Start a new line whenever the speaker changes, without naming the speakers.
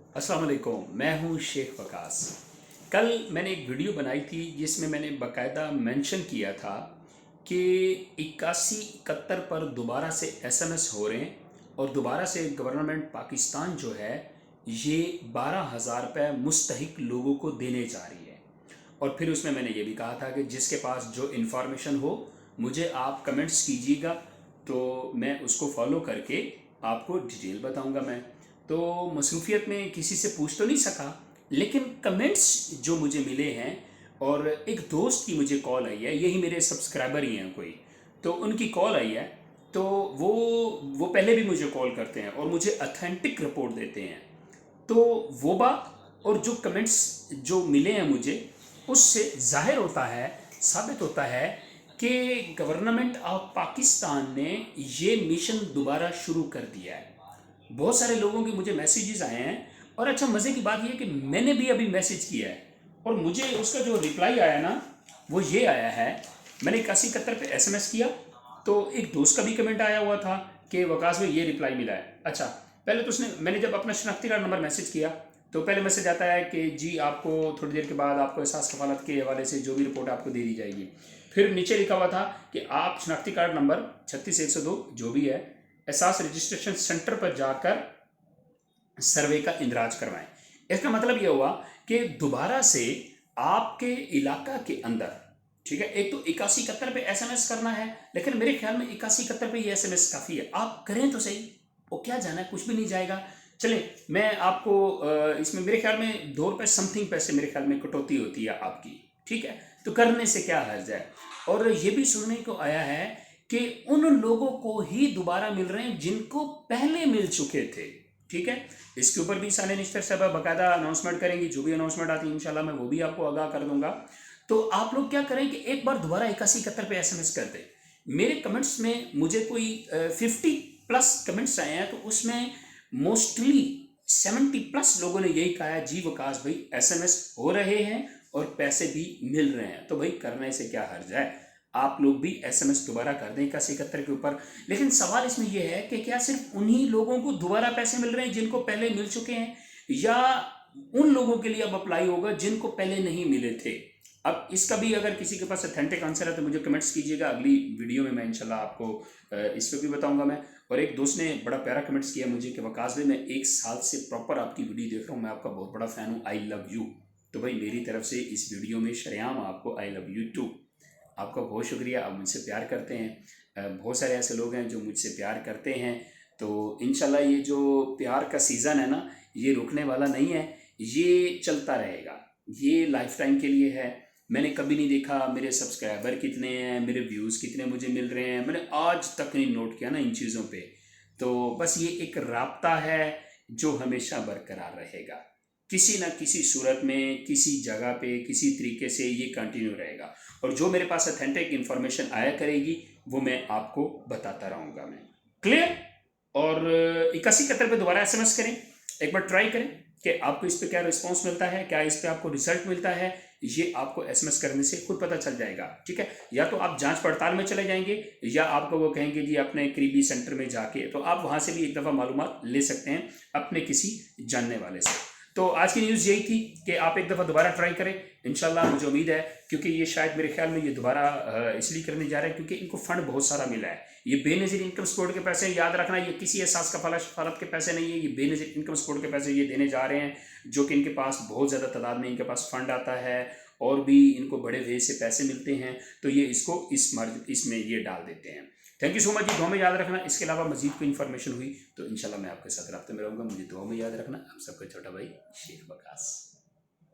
अस्सलाम वालेकुम, मैं हूँ शेख वकास। कल मैंने एक वीडियो बनाई थी जिसमें मैंने बाकायदा मेंशन किया था कि 8171 पर दोबारा से एसएमएस हो रहे हैं और दोबारा से गवर्नमेंट पाकिस्तान जो है ये 12,000 रुपये मुस्तहिक लोगों को देने जा रही है। और फिर उसमें मैंने ये भी कहा था कि जिसके पास जो इन्फॉर्मेशन हो मुझे आप कमेंट्स कीजिएगा, तो मैं उसको फॉलो करके आपको डिटेल बताऊंगा। मैं तो मसरूफियत में किसी से पूछ तो नहीं सका, लेकिन कमेंट्स जो मुझे मिले हैं और एक दोस्त की मुझे कॉल आई है, यही मेरे सब्सक्राइबर ही हैं कोई, तो उनकी कॉल आई है। तो वो पहले भी मुझे कॉल करते हैं और मुझे अथेंटिक रिपोर्ट देते हैं। तो वो बात और जो कमेंट्स जो मिले हैं मुझे, उससे जाहिर होता है, साबित होता है कि गवर्नमेंट ऑफ पाकिस्तान ने ये मिशन दोबारा शुरू कर दिया है। बहुत सारे लोगों के मुझे मैसेजेस आए हैं और अच्छा मज़े की बात ये कि मैंने भी अभी मैसेज किया है और मुझे उसका जो रिप्लाई आया ना वो ये आया है। मैंने 8171 पे एसएमएस किया तो एक दोस्त का भी कमेंट आया हुआ था कि वकास में ये रिप्लाई मिला है। अच्छा, पहले तो उसने मैंने जब अपना शनाख्ती कार्ड नंबर मैसेज किया तो पहले मैसेज आता है कि जी आपको थोड़ी देर के बाद आपको एहसास कफालत के हवाले से जो भी रिपोर्ट आपको दे दी जाएगी। फिर नीचे लिखा हुआ था कि आप शनाख्ती कार्ड नंबर 36,102 जो भी है एहसास रजिस्ट्रेशन सेंटर पर जाकर सर्वे का इंदराज करवाएं। इसका मतलब यह हुआ कि दोबारा से आपके इलाका के अंदर, ठीक है, एक तो 8171 पे एसएमएस करना है, लेकिन मेरे ख्याल में 8171 पे ये एसएमएस काफ़ी है। आप करें तो सही, वो क्या जाना है, कुछ भी नहीं जाएगा। चले मैं आपको इसमें मेरे ख्याल में 2 रुपये समथिंग पैसे मेरे ख्याल में कटौती होती है आपकी, ठीक है, तो करने से क्या हर्ज है। और ये भी सुनने को आया है कि उन लोगों को ही दोबारा मिल रहे हैं जिनको पहले मिल चुके थे, ठीक है। इसके ऊपर भी साले निश्तर साहब बाकायदा अनाउंसमेंट करेंगी, जो भी अनाउंसमेंट आती है इंशाल्लाह मैं वो भी आपको आगाह कर दूंगा। तो आप लोग क्या करें कि एक बार दोबारा 8171 पे एसएमएस कर दें। मेरे कमेंट्स में मुझे कोई 50+ कमेंट्स आए हैं, तो उसमें मोस्टली 70+ लोगों ने यही कहा है जी वकास भाई एसएमएस हो रहे हैं और पैसे भी मिल रहे हैं, तो भाई करने से क्या हर्ज है। आप लोग भी एसएमएस दोबारा कर दें 8171 के ऊपर। लेकिन सवाल इसमें यह है कि क्या सिर्फ उन्हीं लोगों को दोबारा पैसे मिल रहे हैं जिनको पहले मिल चुके हैं, या उन लोगों के लिए अब अप्लाई होगा जिनको पहले नहीं मिले थे। अब इसका भी अगर किसी के पास अथेंटिक आंसर है तो मुझे कमेंट्स कीजिएगा, अगली वीडियो में मैं इंशाल्लाह आपको इस पर भी बताऊंगा मैं। और एक दोस्त ने बड़ा प्यारा कमेंट्स किया मुझे कि वकास भाई मैं 1 साल से प्रॉपर आपकी वीडियो देख रहा हूँ, मैं आपका बहुत बड़ा फ़ैन हूँ, आई लव यू। तो भाई मेरी तरफ से इस वीडियो में शरेआम आपको आई लव यू टू। आपका बहुत शुक्रिया, आप मुझसे प्यार करते हैं। बहुत सारे ऐसे लोग हैं जो मुझसे प्यार करते हैं। तो इंशाल्लाह ये जो प्यार का सीज़न है ना, ये रुकने वाला नहीं है, ये चलता रहेगा, ये लाइफ टाइम के लिए है। मैंने कभी नहीं देखा मेरे सब्सक्राइबर कितने हैं, मेरे व्यूज़ कितने मुझे मिल रहे हैं, मैंने आज तक नहीं नोट किया ना इन चीज़ों पे। तो बस ये एक राब्ता है जो हमेशा बरकरार रहेगा, किसी ना किसी सूरत में, किसी जगह पे, किसी तरीके से ये कंटिन्यू रहेगा। और जो मेरे पास अथेंटिक इन्फॉर्मेशन आया करेगी वो मैं आपको बताता रहूँगा मैं। क्लियर। और 8171 पे दोबारा एसएमएस करें, एक बार ट्राई करें कि आपको इस पे क्या रिस्पांस मिलता है, क्या इस पे आपको रिजल्ट मिलता है, ये आपको एसएमएस करने से खुद पता चल जाएगा, ठीक है। या तो आप जांच पड़ताल में चले जाएंगे या आपको वो कहेंगे जी अपने करीबी सेंटर में जाके, तो आप वहां से भी एक दफ़ा मालूमात ले सकते हैं अपने किसी जानने वाले से। तो आज की न्यूज़ यही थी कि आप एक दफ़ा दोबारा ट्राई करें, इंशाल्लाह मुझे उम्मीद है, क्योंकि ये शायद मेरे ख्याल में ये दोबारा इसलिए करने जा रहे हैं क्योंकि इनको फंड बहुत सारा मिला है। ये बेनज़ीर इनकम सपोर्ट के पैसे, याद रखना, ये किसी एहसास कफालत के पैसे नहीं है, ये बेनज़ीर इनकम सपोर्ट के पैसे ये देने जा रहे हैं, जो कि इनके पास बहुत ज़्यादा तादाद में इनके पास फ़ंड आता है और भी इनको बड़े वे से पैसे मिलते हैं, तो ये इसको इसमें ये डाल देते हैं। थैंक यू सो मच जी, दुआ में याद रखना। इसके अलावा मजीद कोई इन्फॉर्मेशन हुई तो इंशाल्लाह मैं आपके साथ रब्ते में रहूँगा। मुझे दुआ में याद रखना। आप सबका छोटा भाई शेख वकास।